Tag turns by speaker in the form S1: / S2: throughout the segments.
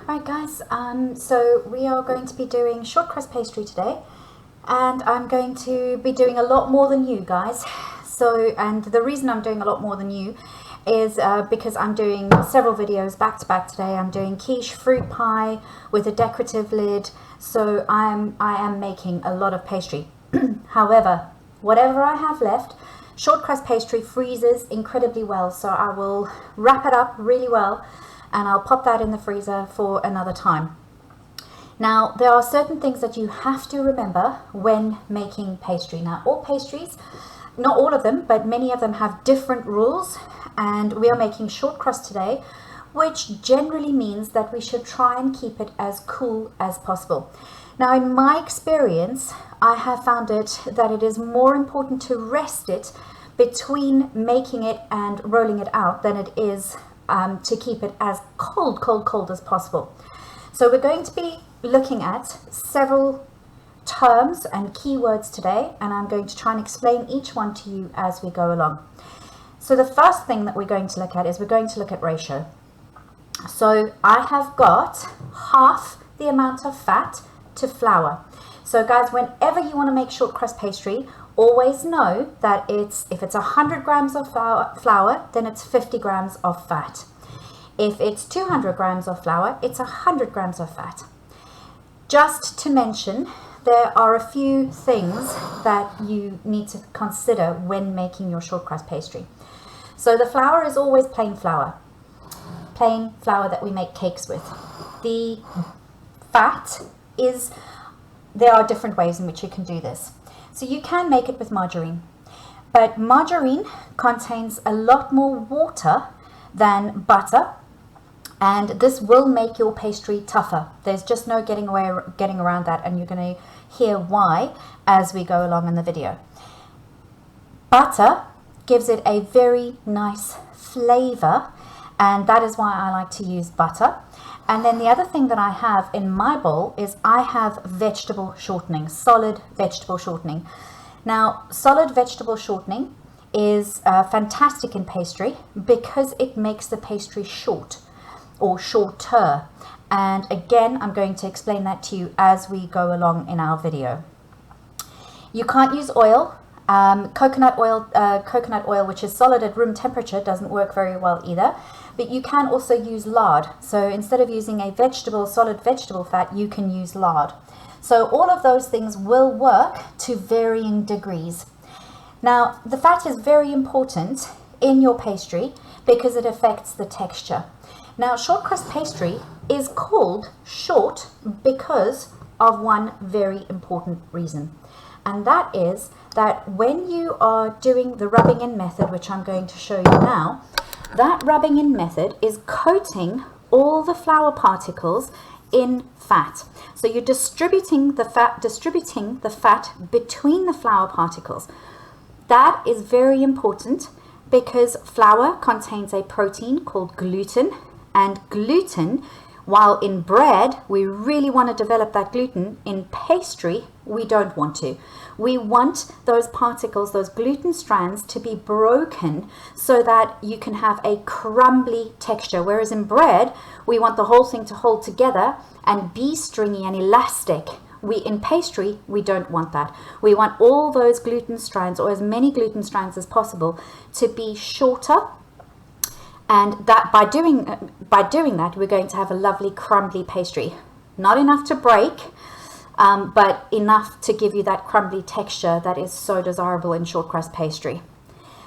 S1: Alright guys, so we are going to be doing shortcrust pastry today, and I'm going to be doing a lot more than you guys. And the reason I'm doing a lot more than you is because I'm doing several videos back to back today. I'm doing quiche fruit pie with a decorative lid, so I am making a lot of pastry. However, whatever I have left, shortcrust pastry freezes incredibly well, so I will wrap it up really well and I'll pop that in the freezer for another time. Now, there are certain things that you have to remember when making pastry. Now, all pastries, not all of them, but many of them have different rules, and we are making shortcrust today, which generally means that we should try and keep it as cool as possible. Now, in my experience, I have found it that it is more important to rest it between making it and rolling it out than it is to keep it as cold as possible. So we're going to be looking at several terms and keywords today, and I'm going to try and explain each one to you as we go along. So the first thing that we're going to look at is we're going to look at ratio. So I have got half the amount of fat to flour. So guys, whenever you want to make shortcrust pastry, always know that if it's 100 grams of flour, then it's 50 grams of fat. If it's 200 grams of flour, it's 100 grams of fat. Just to mention, there are a few things that you need to consider when making your shortcrust pastry. So the flour is always plain flour that we make cakes with. The fat is, there are different ways in which you can do this. So you can make it with margarine, but margarine contains a lot more water than butter, and this will make your pastry tougher. There's just no getting around that, and you're going to hear why as we go along in the video. Butter gives it a very nice flavor, and that is why I like to use butter. And then the other thing that I have in my bowl is I have vegetable shortening, solid vegetable shortening. Now, solid vegetable shortening is fantastic in pastry because it makes the pastry short or shorter. And again, I'm going to explain that to you as we go along in our video. You can't use oil. Coconut oil, which is solid at room temperature, doesn't work very well either. But you can also use lard. So instead of using a solid vegetable fat, you can use lard. So all of those things will work to varying degrees. Now, the fat is very important in your pastry because it affects the texture. Now, shortcrust pastry is called short because of one very important reason. And that is that when you are doing the rubbing in method, which I'm going to show you now, that rubbing in method is coating all the flour particles in fat. So you're distributing the fat between the flour particles. That is very important because flour contains a protein called gluten, and gluten, while in bread we really want to develop that gluten, in pastry we don't want to. We want those particles, those gluten strands, to be broken so that you can have a crumbly texture. Whereas in bread, we want the whole thing to hold together and be stringy and elastic. In pastry, we don't want that. We want all those gluten strands, or as many gluten strands as possible, to be shorter. And that by doing that, we're going to have a lovely crumbly pastry. Not enough to break, but enough to give you that crumbly texture that is so desirable in shortcrust pastry.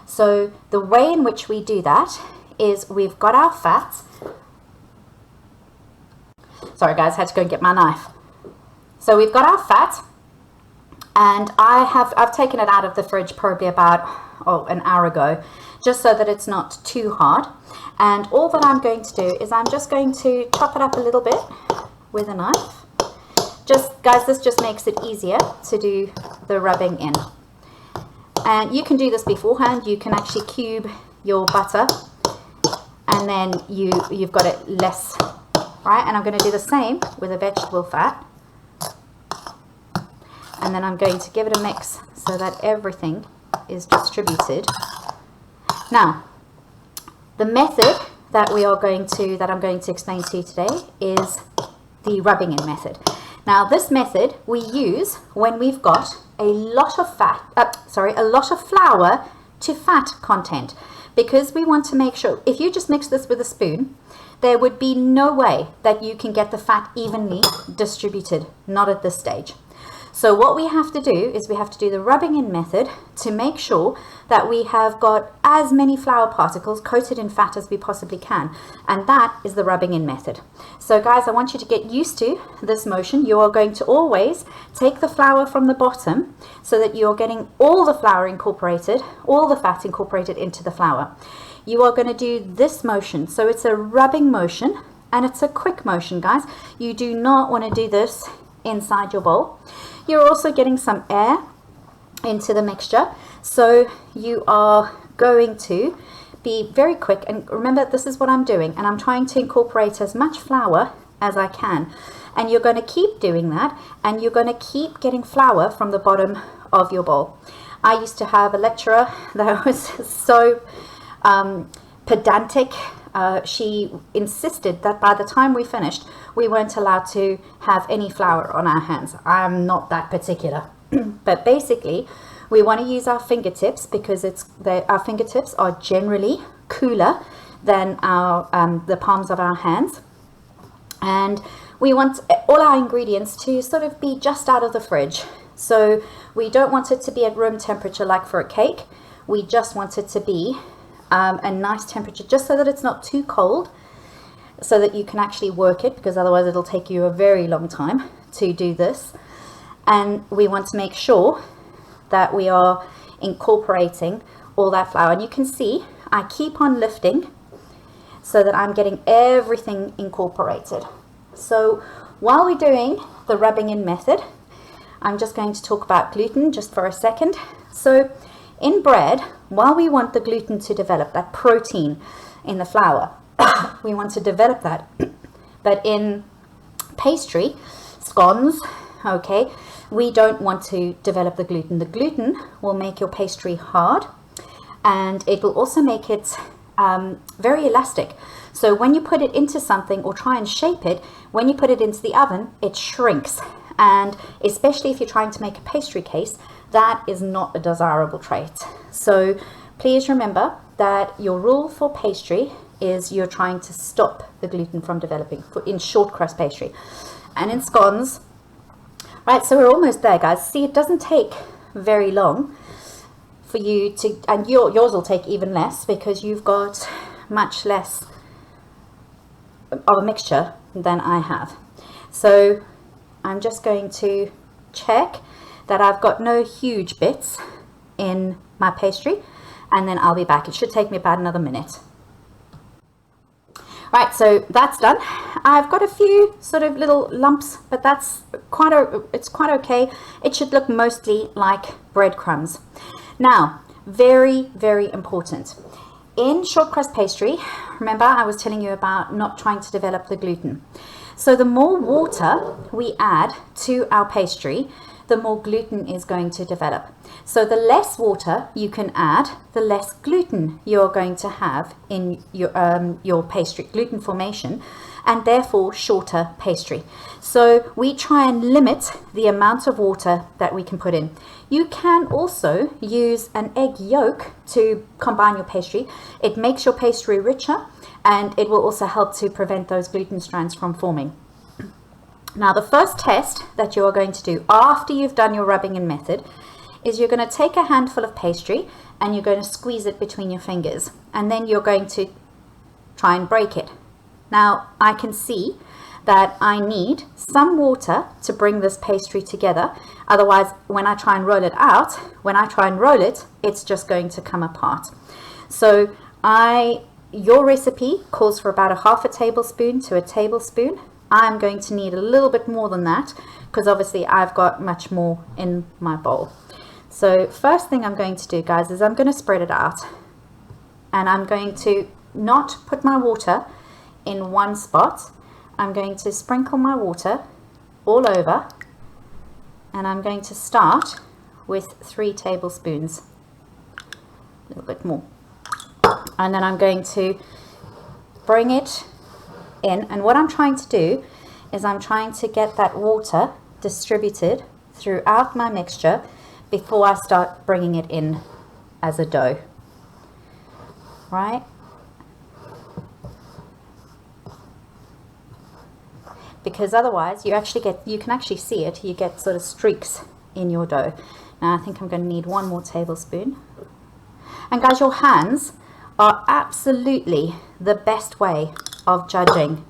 S1: So the way in which we do that is we've got our fat. Sorry guys, had to go and get my knife. So we've got our fat, and I've taken it out of the fridge probably about an hour ago, just so that it's not too hard. And all that I'm going to do is I'm just going to chop it up a little bit with a knife. Guys, this just makes it easier to do the rubbing in. And you can do this beforehand. You can actually cube your butter, and then you've got it less, right? And I'm going to do the same with a vegetable fat. And then I'm going to give it a mix so that everything is distributed. Now, the method that I'm going to explain to you today is the rubbing in method. Now this method we use when we've got a lot of flour to fat content, because we want to make sure, if you just mix this with a spoon, there would be no way that you can get the fat evenly distributed, not at this stage. So what we have to do is we have to do the rubbing in method to make sure that we have got as many flour particles coated in fat as we possibly can. And that is the rubbing in method. So guys, I want you to get used to this motion. You are going to always take the flour from the bottom so that you're getting all the flour incorporated, all the fat incorporated into the flour. You are going to do this motion. So it's a rubbing motion and it's a quick motion, guys. You do not want to do this inside your bowl. You're also getting some air into the mixture, so you are going to be very quick. And remember, this is what I'm doing, and I'm trying to incorporate as much flour as I can, and you're going to keep doing that, and you're going to keep getting flour from the bottom of your bowl. I used to have a lecturer that was so pedantic. She insisted that by the time we finished, we weren't allowed to have any flour on our hands. I'm not that particular. But basically, we want to use our fingertips because our fingertips are generally cooler than the palms of our hands. And we want all our ingredients to sort of be just out of the fridge. So we don't want it to be at room temperature like for a cake. We just want it to be a nice temperature, just so that it's not too cold, so that you can actually work it, because otherwise it'll take you a very long time to do this. And we want to make sure that we are incorporating all that flour. And you can see I keep on lifting so that I'm getting everything incorporated. So while we're doing the rubbing in method, I'm just going to talk about gluten just for a second. So in bread, while we want the gluten to develop, that protein in the flour, we want to develop that. But in pastry, scones, okay, we don't want to develop the gluten. The gluten will make your pastry hard, and it will also make it very elastic. So when you put it into something or try and shape it, when you put it into the oven, it shrinks. And especially if you're trying to make a pastry case, that is not a desirable trait. So please remember that your rule for pastry is you're trying to stop the gluten from developing in short crust pastry. And in scones, right, so we're almost there, guys. See, it doesn't take very long for you to, and yours will take even less because you've got much less of a mixture than I have. So I'm just going to check that I've got no huge bits in my pastry, and then I'll be back. It should take me about another minute. Right, so that's done. I've got a few sort of little lumps, but it's quite okay. It should look mostly like breadcrumbs. Now, very, very important. In short crust pastry, remember I was telling you about not trying to develop the gluten. So the more water we add to our pastry, the more gluten is going to develop. So the less water you can add, the less gluten you're going to have in your pastry, gluten formation, and therefore shorter pastry. So we try and limit the amount of water that we can put in. You can also use an egg yolk to combine your pastry. It makes your pastry richer, and it will also help to prevent those gluten strands from forming. Now, the first test that you are going to do after you've done your rubbing in method is you're going to take a handful of pastry and you're going to squeeze it between your fingers, and then you're going to try and break it. Now, I can see that I need some water to bring this pastry together. Otherwise, when I try and roll it, it's just going to come apart. So your recipe calls for about a half a tablespoon to a tablespoon. I'm going to need a little bit more than that because obviously I've got much more in my bowl. So first thing I'm going to do, guys, is I'm going to spread it out, and I'm going to not put my water in one spot. I'm going to sprinkle my water all over, and I'm going to start with 3 tablespoons, a little bit more, and then I'm going to bring it in, and what I'm trying to do is I'm trying to get that water distributed throughout my mixture before I start bringing it in as a dough, right? Because otherwise you can actually see it, you get sort of streaks in your dough. Now I think I'm going to need 1 more tablespoon. And guys, your hands are absolutely the best way of judging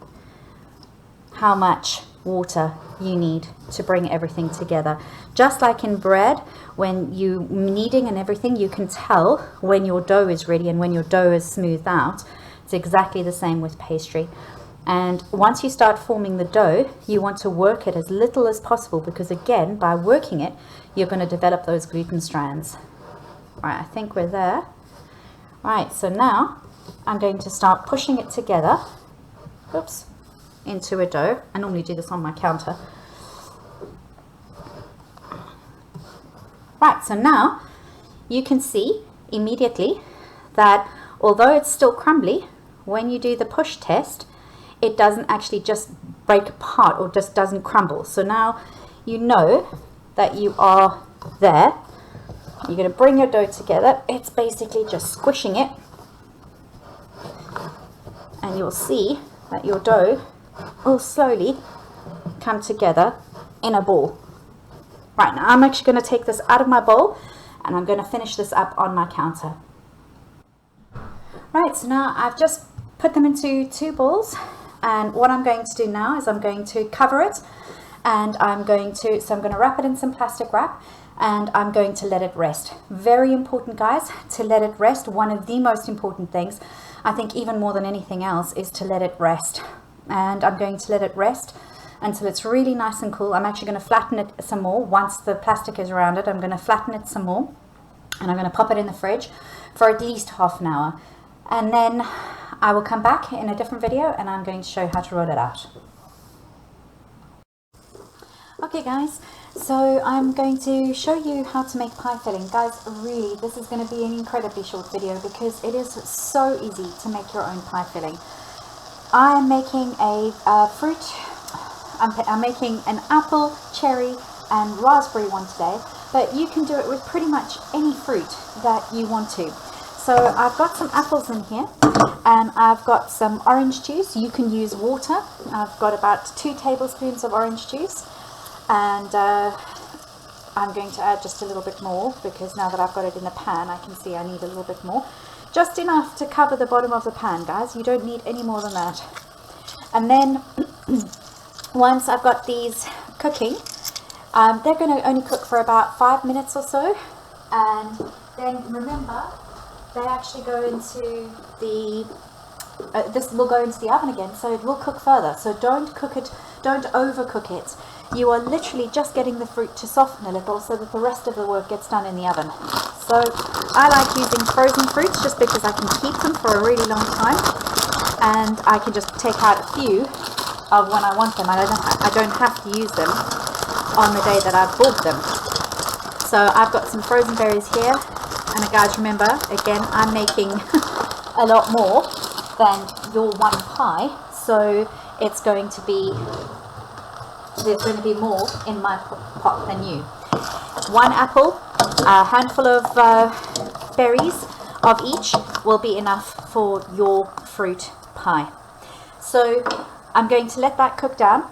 S1: how much water you need to bring everything together. Just like in bread, when you kneading and everything, you can tell when your dough is ready and when your dough is smoothed out. It's exactly the same with pastry. And once you start forming the dough, you want to work it as little as possible, because again, by working it, you're going to develop those gluten strands. Right, I think we're there. Right, so now I'm going to start pushing it together, oops, into a dough. I normally do this on my counter. Right, so now you can see immediately that although it's still crumbly, when you do the push test, it doesn't actually just break apart or just doesn't crumble. So now you know that you are there. You're going to bring your dough together. It's basically just squishing it, and you'll see that your dough will slowly come together in a ball. Right, now I'm actually going to take this out of my bowl and I'm going to finish this up on my counter. Right, so now I've just put them into 2 balls, and what I'm going to do now is I'm going to cover it, and I'm going to wrap it in some plastic wrap, and I'm going to let it rest. Very important, guys, to let it rest. One of the most important things, I think, even more than anything else, is to let it rest. And I'm going to let it rest until it's really nice and cool. I'm actually going to flatten it some more. Once the plastic is around it, I'm going to flatten it some more, and I'm going to pop it in the fridge for at least half an hour. And then I will come back in a different video and I'm going to show you how to roll it out. Okay guys, so I'm going to show you how to make pie filling. Guys, really, this is going to be an incredibly short video because it is so easy to make your own pie filling. I'm making a fruit, I'm making an apple, cherry and raspberry one today, but you can do it with pretty much any fruit that you want to. So I've got some apples in here, and I've got some orange juice. You can use water. I've got about 2 tablespoons of orange juice, and I'm going to add just a little bit more because now that I've got it in the pan, I can see I need a little bit more. Just enough to cover the bottom of the pan, guys. You don't need any more than that. And then once I've got these cooking, they're going to only cook for about 5 minutes or so, and then remember, they actually go into the this will go into the oven again, so it will cook further. So don't cook it, don't overcook it. You are literally just getting the fruit to soften a little so that the rest of the work gets done in the oven. So I like using frozen fruits just because I can keep them for a really long time, and I can just take out a few of when I want them. I don't have to use them on the day that I've bought them. So I've got some frozen berries here. And guys, remember, again, I'm making a lot more than your one pie, so there's going to be more in my pot than you. 1 apple, a handful of berries of each will be enough for your fruit pie. So I'm going to let that cook down.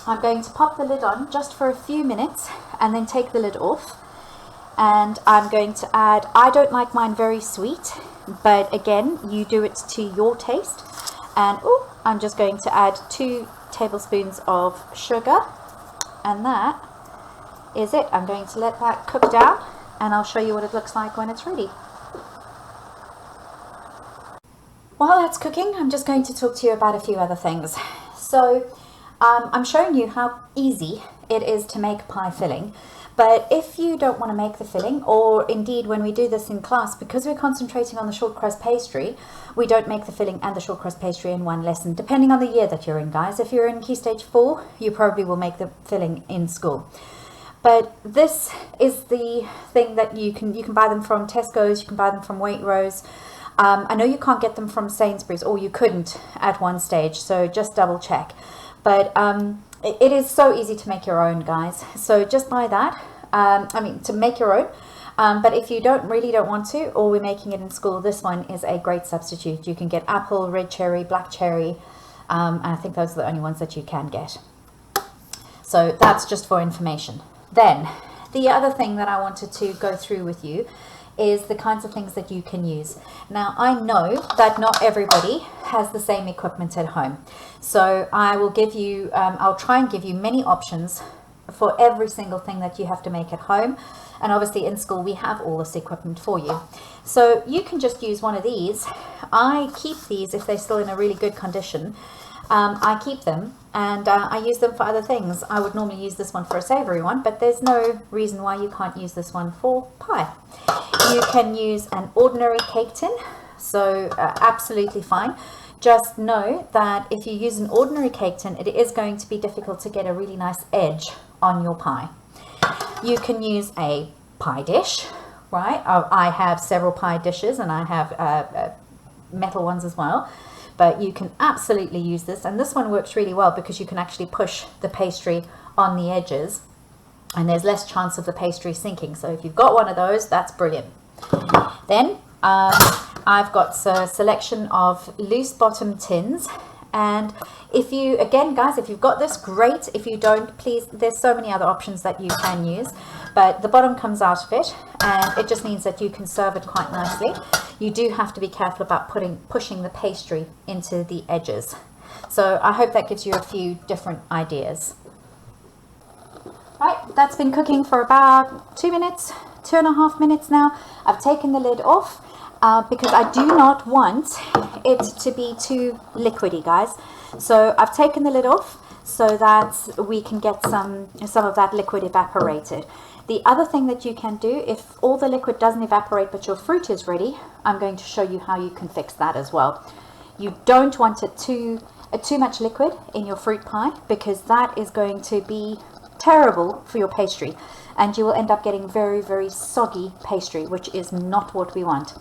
S1: I'm going to pop the lid on just for a few minutes and then take the lid off. And I'm going to add, I don't like mine very sweet, but again, you do it to your taste. And I'm just going to add 2 tablespoons of sugar, and that is it. I'm going to let that cook down, and I'll show you what it looks like when it's ready. While that's cooking, I'm just going to talk to you about a few other things. So I'm showing you how easy it is to make pie filling. But if you don't want to make the filling, or indeed when we do this in class, because we're concentrating on the shortcrust pastry, we don't make the filling and the shortcrust pastry in one lesson, depending on the year that you're in, guys. If you're in Key Stage 4, you probably will make the filling in school. But this is the thing that you can buy them from Tesco's, you can buy them from Waitrose. I know you can't get them from Sainsbury's, or you couldn't at one stage, so just double check. But it is so easy to make your own, guys. So just buy that. I mean, to make your own. But if you don't want to, or we're making it in school, this one is a great substitute. You can get apple, red cherry, black cherry, and I think those are the only ones that you can get. So that's just for information. Then the other thing that I wanted to go through with you is the kinds of things that you can use. Now, I know that not everybody has the same equipment at home. So I will give you, I'll try and give you many options for every single thing that you have to make at home. And obviously in school, we have all this equipment for you. So you can just use one of these. I keep these if they're still in a really good condition. I keep them, and I use them for other things. I would normally use this one for a savory one, but there's no reason why you can't use this one for pie. You can use an ordinary cake tin, so absolutely fine. Just know that if you use an ordinary cake tin, it is going to be difficult to get a really nice edge on your pie. You can use a pie dish, right? I have several pie dishes, and I have metal ones as well. But you can absolutely use this, and this one works really well because you can actually push the pastry on the edges, and there's less chance of the pastry sinking. So if you've got one of those, that's brilliant. Then I've got a selection of loose bottom tins, and if you, again guys, if you've got this, great. If you don't, please, there's so many other options that you can use, but the bottom comes out of it, and it just means that you can serve it quite nicely. You do have to be careful about pushing the pastry into the edges. So I hope that gives you a few different ideas. Right, that's been cooking for about 2 minutes, 2.5 minutes now. I've taken the lid off because I do not want it to be too liquidy, guys. So I've taken the lid off so that we can get some of that liquid evaporated. The other thing that you can do, if all the liquid doesn't evaporate but your fruit is ready, I'm going to show you how you can fix that as well. You don't want it too much liquid in your fruit pie, because that is going to be terrible for your pastry, and you will end up getting very, very soggy pastry, which is not what we want.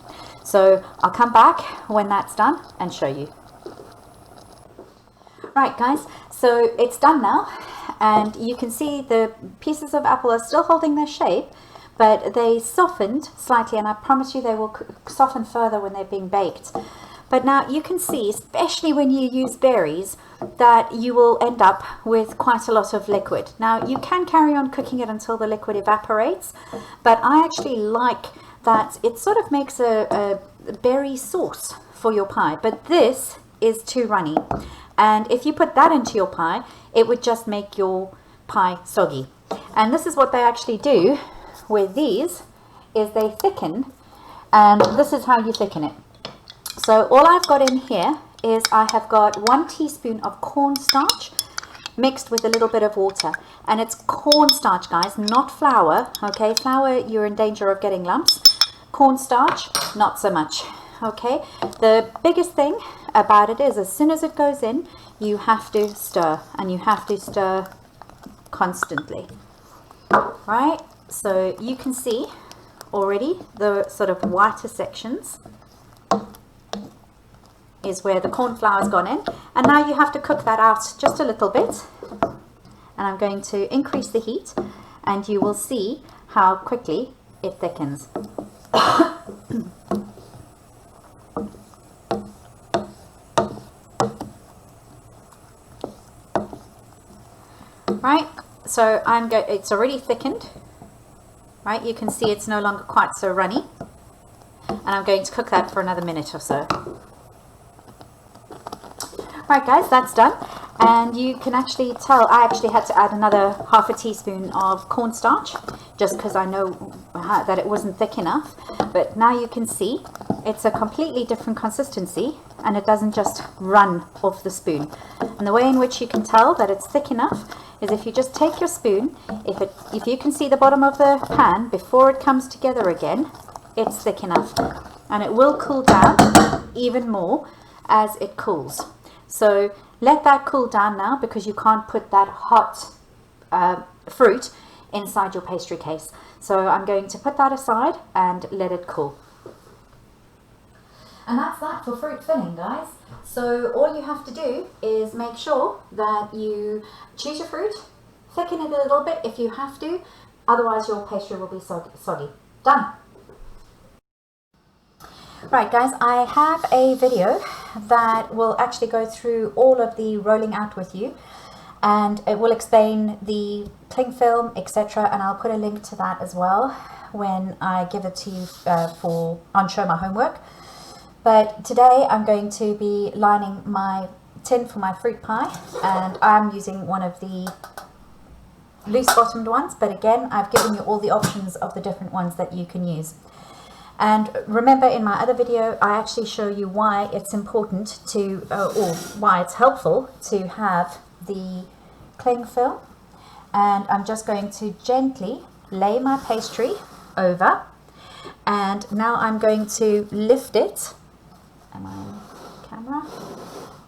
S1: So I'll come back when that's done and show you. Right guys, so it's done now, and you can see the pieces of apple are still holding their shape, but they softened slightly, and I promise you they will soften further when they're being baked. But now you can see, especially when you use berries, that you will end up with quite a lot of liquid. Now you can carry on cooking it until the liquid evaporates, but I actually like that it sort of makes a berry sauce for your pie, but this is too runny. And if you put that into your pie, it would just make your pie soggy. And this is what they actually do with these, is they thicken, and this is how you thicken it. So all I've got in here is I have got 1 teaspoon of cornstarch mixed with a little bit of water. And it's cornstarch, guys, not flour. Okay, flour, you're in danger of getting lumps. Cornstarch, not so much. Okay, the biggest thing about it is as soon as it goes in, you have to stir, and you have to stir constantly. Right, so you can see already the sort of whiter sections is where the corn flour's gone in, and now you have to cook that out just a little bit. And I'm going to increase the heat, and you will see how quickly it thickens. Right, so it's already thickened. Right, you can see it's no longer quite so runny, and I'm going to cook that for another minute or so. Right guys, that's done, and you can actually tell I actually had to add another ½ teaspoon of cornstarch just because I know that it wasn't thick enough. But now you can see it's a completely different consistency, and it doesn't just run off the spoon. And the way in which you can tell that it's thick enough is if you just take your spoon, if you can see the bottom of the pan before it comes together again, it's thick enough, and it will cool down even more as it cools. So let that cool down now, because you can't put that hot fruit inside your pastry case. So I'm going to put that aside and let it cool. And that's that for fruit filling, guys. So all you have to do is make sure that you choose your fruit, thicken it a little bit if you have to, otherwise your pastry will be soggy. Done. Right guys, I have a video that will actually go through all of the rolling out with you, and it will explain the cling film, etc., and I'll put a link to that as well when I give it to you on Show My Homework. But today I'm going to be lining my tin for my fruit pie, and I'm using one of the loose bottomed ones, but again I've given you all the options of the different ones that you can use. And remember, in my other video I actually show you why it's important to or why it's helpful to have the cling film. And I'm just going to gently lay my pastry over, and now I'm going to lift it. Am I on camera?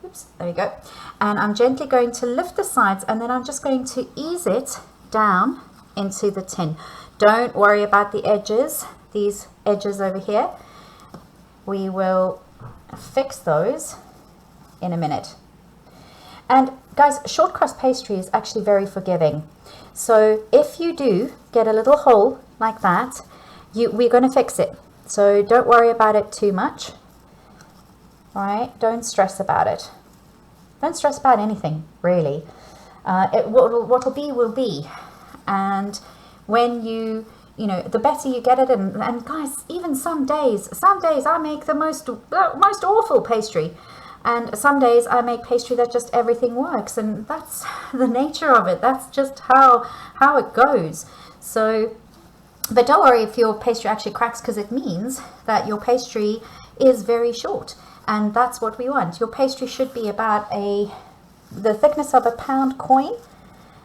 S1: Oops, there we go. And I'm gently going to lift the sides, and then I'm just going to ease it down into the tin. Don't worry about the edges, these edges over here. We will fix those in a minute. And guys, short crust pastry is actually very forgiving. So if you do get a little hole like that, we're going to fix it. So don't worry about it too much. All right, don't stress about it. Don't stress about anything, really. What'll be will be. And when you know, the better you get it, and guys, even some days I make the most awful pastry, and some days I make pastry that just everything works, and that's the nature of it. That's just how it goes. So, but don't worry if your pastry actually cracks, because it means that your pastry is very short, and that's what we want. Your pastry should be about the thickness of a pound coin,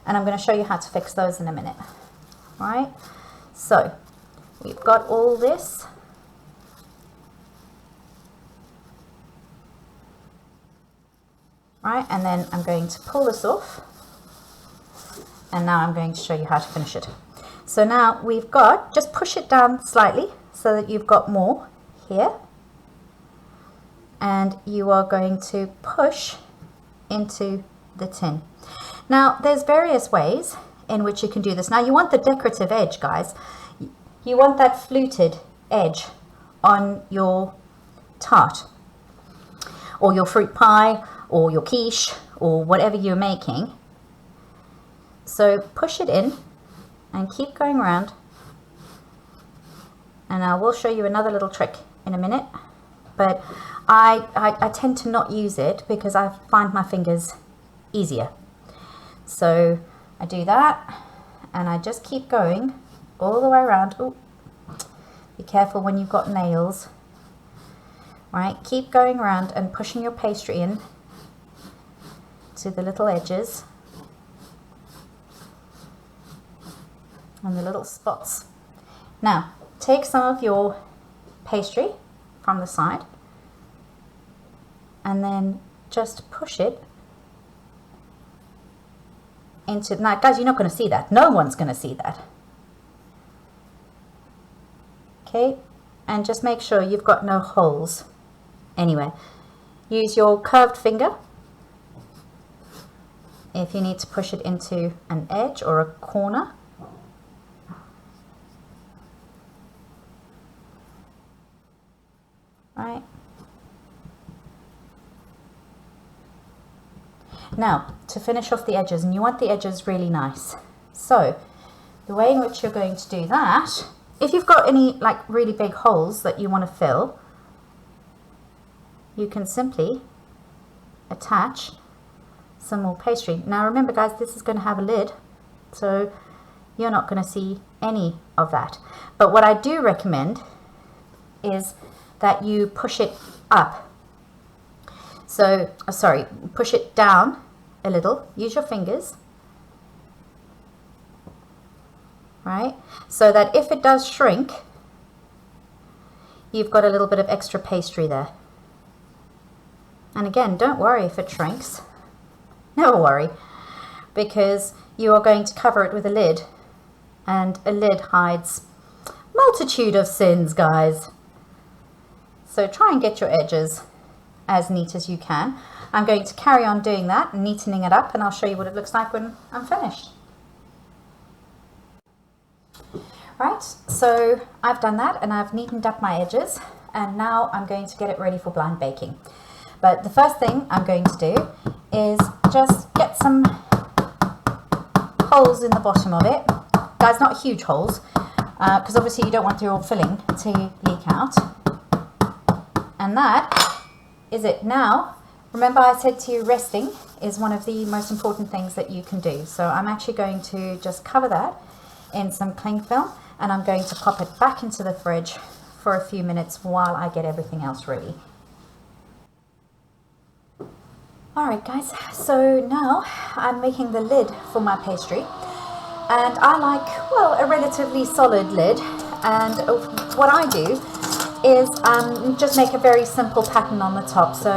S1: and I'm going to show you how to fix those in a minute. All right, so we've got all this. Right, and then I'm going to pull this off, and now I'm going to show you how to finish it. So now we've got, just push it down slightly so that you've got more here, and you are going to push into the tin. Now there's various ways in which you can do this. Now you want the decorative edge, guys. You want that fluted edge on your tart or your fruit pie or your quiche or whatever you're making. So push it in and keep going around, and I will show you another little trick in a minute, but I tend to not use it because I find my fingers easier. So I do that, and I just keep going all the way around. Ooh, be careful when you've got nails. Right, keep going around and pushing your pastry in to the little edges and the little spots. Now take some of your pastry from the side and then just push it into, now guys, you're not going to see that. No one's going to see that. Okay, and just make sure you've got no holes anywhere. Use your curved finger if you need to push it into an edge or a corner. Right. Now to finish off the edges, and you want the edges really nice. So the way in which you're going to do that, if you've got any like really big holes that you want to fill, you can simply attach some more pastry. Now remember guys, this is going to have a lid, so you're not going to see any of that. But what I do recommend is that you push it up. So, sorry, push it down a little. Use your fingers. Right? So that if it does shrink, you've got a little bit of extra pastry there. And again, don't worry if it shrinks. Never worry, because you are going to cover it with a lid, and a lid hides multitude of sins, guys. So try and get your edges as neat as you can. I'm going to carry on doing that, neatening it up, and I'll show you what it looks like when I'm finished. Right, so I've done that and I've neatened up my edges, and now I'm going to get it ready for blind baking. But the first thing I'm going to do is just get some holes in the bottom of it. Guys, not huge holes, because obviously you don't want your filling to leak out. And that is it. Now, remember I said to you resting is one of the most important things that you can do. So I'm actually going to just cover that in some cling film, and I'm going to pop it back into the fridge for a few minutes while I get everything else ready. Alright guys, so now I'm making the lid for my pastry, and I like, well, a relatively solid lid, and what I do is just make a very simple pattern on the top. So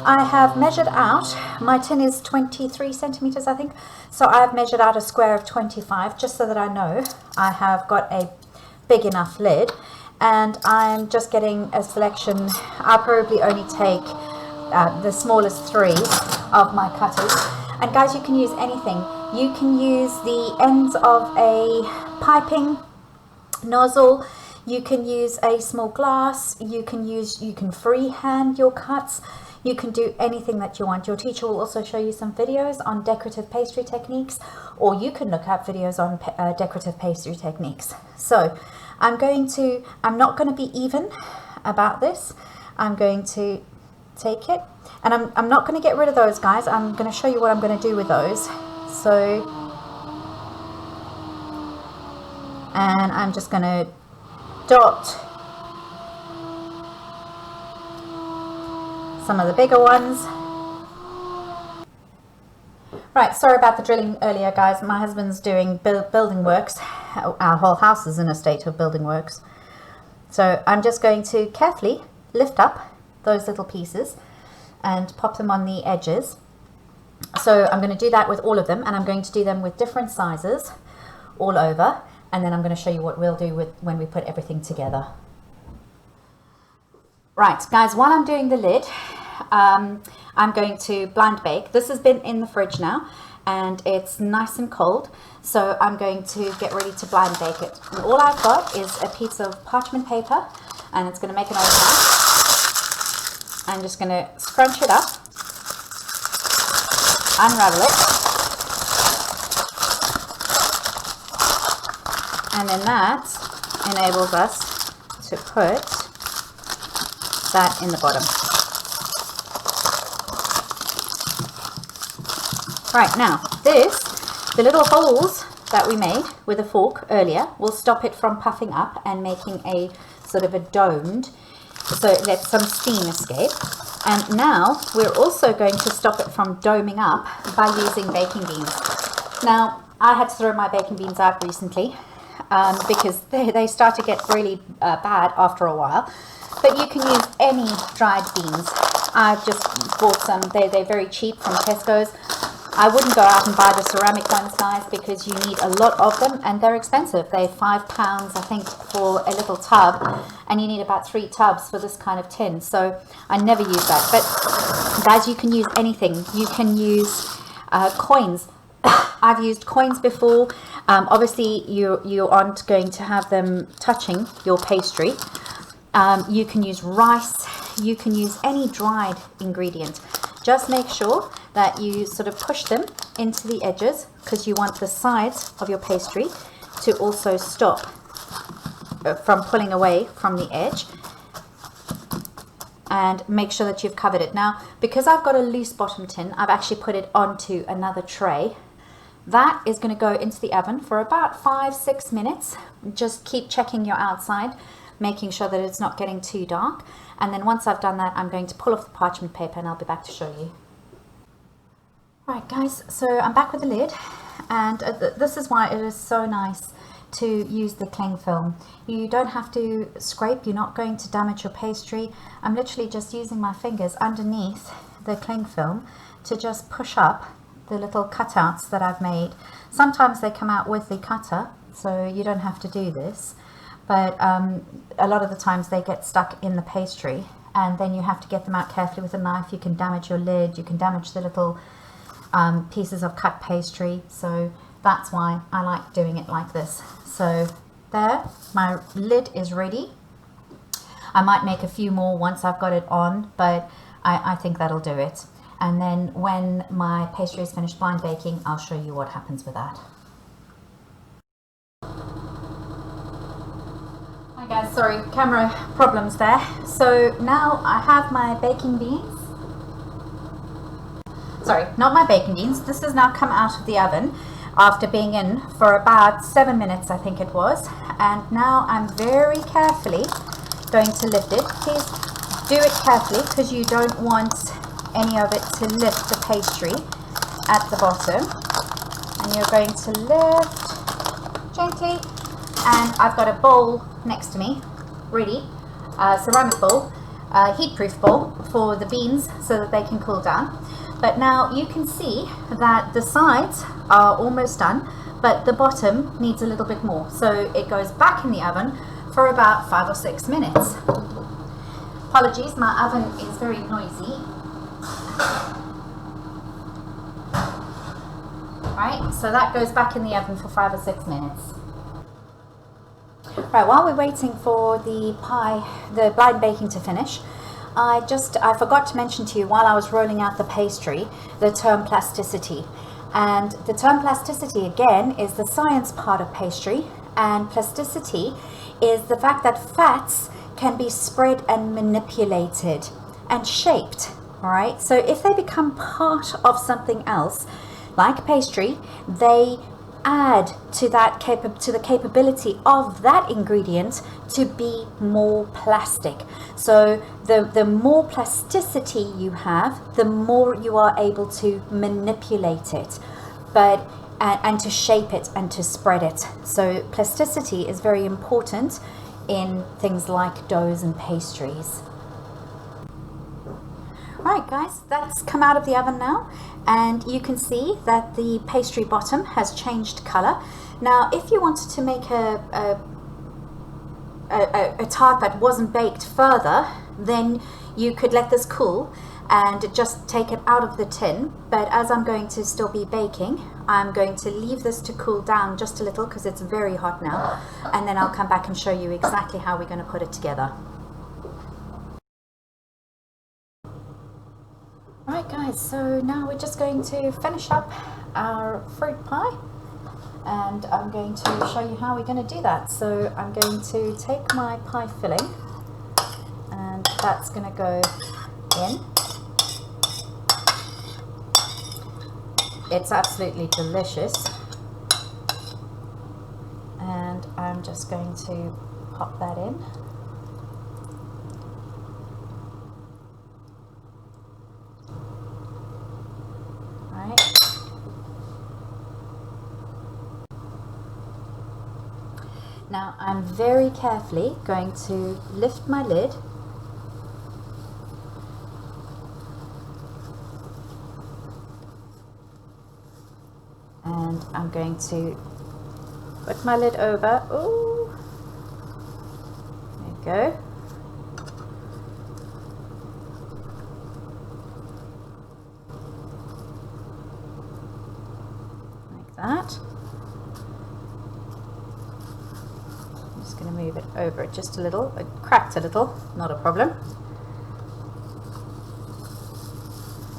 S1: I have measured out, my tin is 23 centimeters I think, so I've measured out a square of 25 just so that I know I have got a big enough lid, and I'm just getting a selection. I'll probably only take the smallest 3 of my cutters, and guys, you can use anything. You can use the ends of a piping nozzle, you can use a small glass, you can freehand your cuts, you can do anything that you want. Your teacher will also show you some videos on decorative pastry techniques, or you can look up videos on decorative pastry techniques. So I'm not going to be even about this. I'm going to take it, and I'm not going to get rid of those, guys. I'm going to show you what I'm going to do with those. So, and I'm just going to dot some of the bigger ones. Right, sorry about the drilling earlier, guys. My husband's doing building works. Our whole house is in a state of building works. So I'm just going to carefully lift up those little pieces and pop them on the edges. So I'm going to do that with all of them, and I'm going to do them with different sizes all over, and then I'm going to show you what we'll do when we put everything together. Right, guys, while I'm doing the lid, I'm going to blind bake. This has been in the fridge now, and it's nice and cold, so I'm going to get ready to blind bake it. And all I've got is a piece of parchment paper, and it's going to make an opening. I'm just going to scrunch it up, unravel it, and then that enables us to put that in the bottom. Right, now the little holes that we made with a fork earlier will stop it from puffing up and making a sort of a domed, so it lets some steam escape. And now we're also going to stop it from doming up by using baking beans. Now, I had to throw my baking beans out recently because they start to get really bad after a while. But you can use any dried beans. I've just bought some. They're very cheap from Tesco's. I wouldn't go out and buy the ceramic ones, guys, because you need a lot of them, and they're expensive. They're £5, I think, for a little tub, and you need about 3 tubs for this kind of tin. So I never use that. But guys, you can use anything. You can use coins. I've used coins before. Obviously, you aren't going to have them touching your pastry. You can use rice. You can use any dried ingredient. Just make sure that you sort of push them into the edges, because you want the sides of your pastry to also stop from pulling away from the edge, and make sure that you've covered it. Now, because I've got a loose bottom tin, I've actually put it onto another tray. That is going to go into the oven for about 5-6 minutes. Just keep checking your outside, making sure that it's not getting too dark. And then once I've done that, I'm going to pull off the parchment paper and I'll be back to show you. Right, guys, so I'm back with the lid, and this is why it is so nice to use the cling film. You don't have to scrape, you're not going to damage your pastry. I'm literally just using my fingers underneath the cling film to just push up the little cutouts that I've made. Sometimes they come out with the cutter, so you don't have to do this, but a lot of the times they get stuck in the pastry, and then you have to get them out carefully with a knife. You can damage your lid, you can damage the little pieces of cut pastry, so that's why I like doing it like this. So there, my lid is ready. I might make a few more once I've got it on, but I think that'll do it. And then when my pastry is finished blind baking, I'll show you what happens with that. Hi guys, sorry, camera problems there. So now I have my baking beans. Sorry, not my baking beans. This has now come out of the oven after being in for about 7 minutes, I think it was. And now I'm very carefully going to lift it. Please do it carefully because you don't want any of it to lift the pastry at the bottom. And you're going to lift gently. And I've got a bowl next to me, ready, ceramic bowl, heat-proof bowl for the beans so that they can cool down. But now you can see that the sides are almost done, but the bottom needs a little bit more. So it goes back in the oven for about 5 or 6 minutes. Apologies, my oven is very noisy. Right, so that goes back in the oven for 5 or 6 minutes. Right, while we're waiting for the blind baking to finish, I forgot to mention to you while I was rolling out the pastry, the term plasticity. And the term plasticity, again, is the science part of pastry, and plasticity is the fact that fats can be spread and manipulated and shaped, all right? So if they become part of something else, like pastry, they add to the capability of that ingredient to be more plastic. So the more plasticity you have, the more you are able to manipulate it, and to shape it and to spread it. So plasticity is very important in things like doughs and pastries. Right guys, that's come out of the oven now, and you can see that the pastry bottom has changed color. Now if you wanted to make a tart that wasn't baked further, then you could let this cool and just take it out of the tin. But as I'm going to still be baking, I'm going to leave this to cool down just a little because it's very hot now, and then I'll come back and show you exactly how we're going to put it together. Right guys, so now we're just going to finish up our fruit pie, and I'm going to show you how we're going to do that. So I'm going to take my pie filling, and that's going to go in. It's absolutely delicious, and I'm just going to pop that in. Now I'm very carefully going to lift my lid and I'm going to put my lid over. Ooh, there you go. Like that. Going to move it over just a little. It cracked a little, not a problem.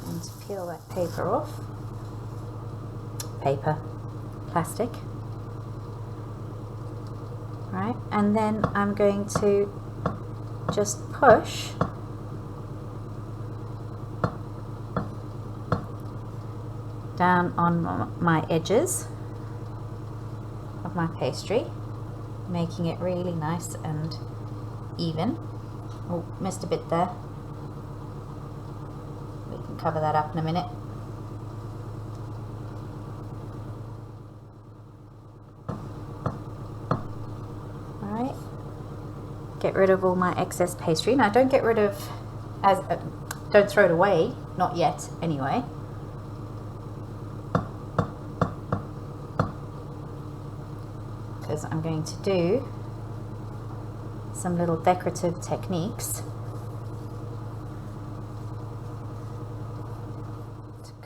S1: And to peel that paper off. Plastic. Right, and then I'm going to just push down on my edges of my pastry, making it really nice and even. Oh, missed a bit there. We can cover that up in a minute. Alright, get rid of all my excess pastry. Now don't get rid of, don't throw it away, not yet anyway. Because I'm going to do some little decorative techniques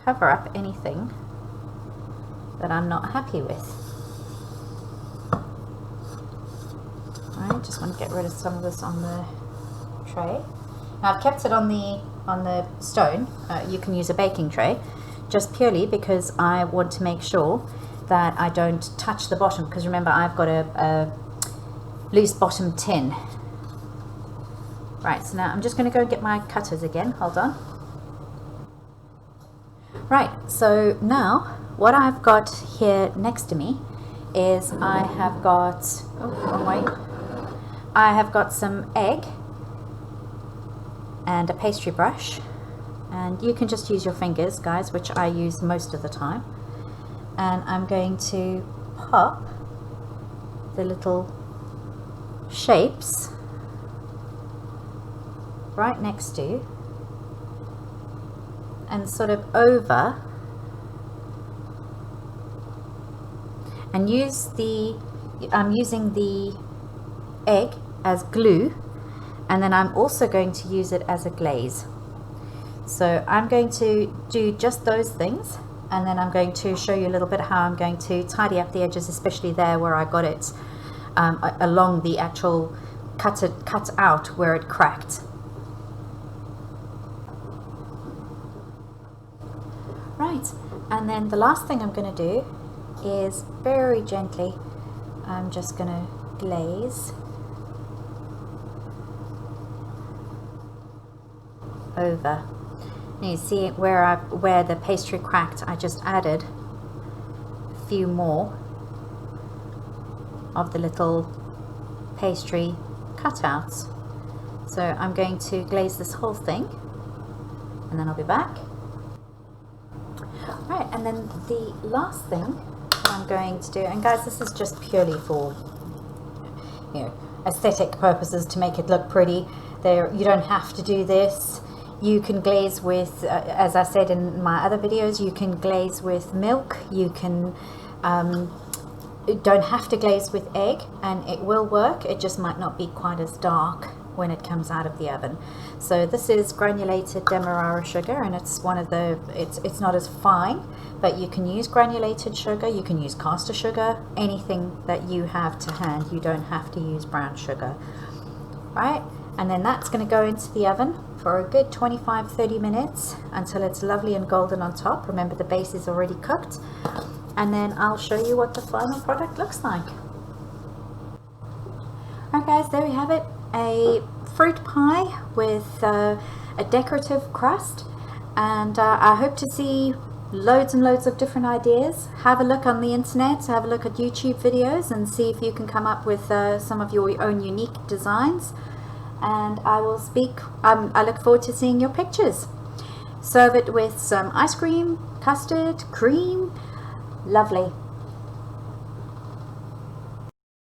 S1: cover up anything that I'm not happy with. Alright, just want to get rid of some of this on the tray. Now I've kept it on the stone. You can use a baking tray, just purely because I want to make sure that I don't touch the bottom, because remember I've got a loose bottom tin. Right, so now I'm just going to go and get my cutters again. Hold on. Right, so now what I've got here next to me is I have got, oh, wrong way. I have got some egg and a pastry brush, and you can just use your fingers, guys, which I use most of the time. And I'm going to pop the little shapes right next to and sort of over, and I'm using the egg as glue, and then I'm also going to use it as a glaze. So I'm going to do just those things, and then I'm going to show you a little bit how I'm going to tidy up the edges, especially there where I got it along the actual cut out where it cracked. Right, and then the last thing I'm going to do is very gently, I'm just going to glaze over. And you see where the pastry cracked, I just added a few more of the little pastry cutouts. So I'm going to glaze this whole thing, and then I'll be back. Right, and then the last thing that I'm going to do, and guys, this is just purely for, you know, aesthetic purposes, to make it look pretty. You don't have to do this. You can glaze with, as I said in my other videos, you can glaze with milk. You can don't have to glaze with egg, and it will work. It just might not be quite as dark when it comes out of the oven. So this is granulated demerara sugar, and it's one of the, it's not as fine, but you can use granulated sugar, you can use caster sugar, anything that you have to hand. You don't have to use brown sugar. Right, and then that's going to go into the oven for a good 25-30 minutes until it's lovely and golden on top. Remember, the base is already cooked, and then I'll show you what the final product looks like. Alright guys, there we have it. A fruit pie with a decorative crust, and I hope to see loads and loads of different ideas. Have a look on the internet, have a look at YouTube videos, and see if you can come up with some of your own unique designs. And I will I look forward to seeing your pictures. Serve it with some ice cream, custard, cream. Lovely.